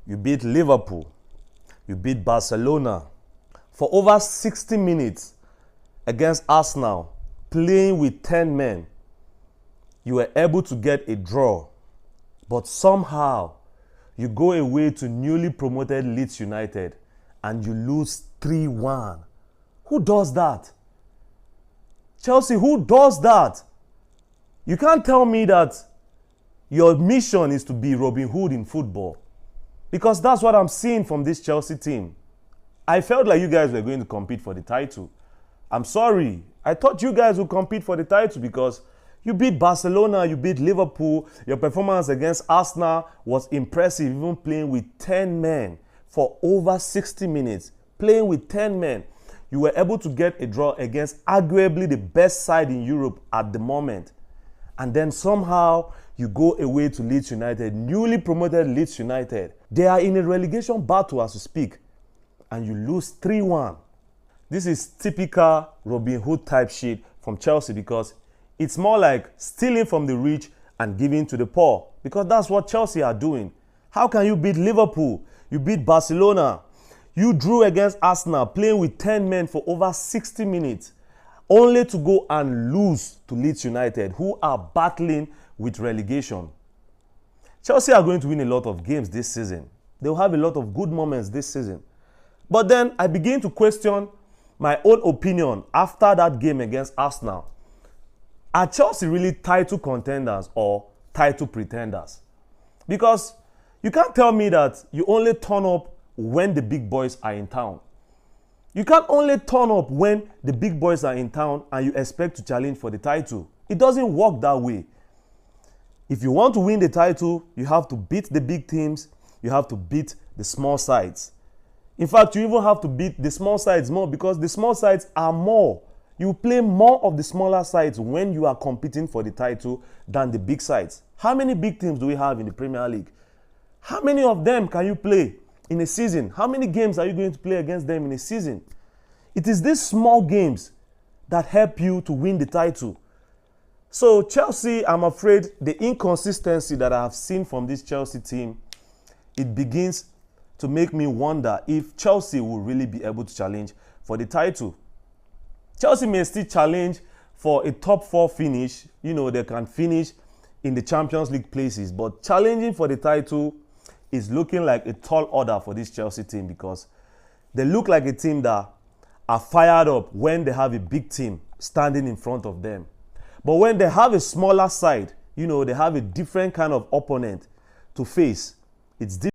You beat Liverpool. You beat Barcelona. For over 60 minutes against Arsenal, playing with 10 men, you were able to get a draw. But somehow, you go away to newly promoted Leeds United and you lose 3-1. Who does that? Chelsea, who does that? You can't tell me that your mission is to be Robinhood in football. Because that's what I'm seeing from this Chelsea team. I felt like you guys were going to compete for the title. I'm sorry. I thought you guys would compete for the title because you beat Barcelona, you beat Liverpool. Your performance against Arsenal was impressive, even playing with 10 men for over 60 minutes. Playing with 10 men. You were able to get a draw against arguably the best side in Europe at the moment. And then somehow you go away to Leeds United, newly promoted Leeds United. They are in a relegation battle as we speak. And you lose 3-1. This is typical Robin Hood type shit from Chelsea because it's more like stealing from the rich and giving to the poor. Because that's what Chelsea are doing. How can you beat Liverpool? You beat Barcelona. You drew against Arsenal playing with 10 men for over 60 minutes. Only to go and lose to Leeds United, who are battling with relegation. Chelsea are going to win a lot of games this season. They'll have a lot of good moments this season. But then I begin to question my own opinion after that game against Arsenal. Are Chelsea really title contenders or title pretenders? Because you can't tell me that you only turn up when the big boys are in town. You can't only turn up when the big boys are in town and you expect to challenge for the title. It doesn't work that way. If you want to win the title, you have to beat the big teams. You have to beat the small sides. In fact, you even have to beat the small sides more because the small sides are more. You play more of the smaller sides when you are competing for the title than the big sides. How many big teams do we have in the Premier League? How many of them can you play in a season? How many games are you going to play against them in a season? It is these small games that help you to win the title. So Chelsea, I'm afraid the inconsistency that I have seen from this Chelsea team, it begins to make me wonder if Chelsea will really be able to challenge for the title. Chelsea may still challenge for a top 4 finish. You know, they can finish in the Champions League places, but challenging for the title is looking like a tall order for this Chelsea team because they look like a team that are fired up when they have a big team standing in front of them. But when they have a smaller side, you know, they have a different kind of opponent to face. It's different.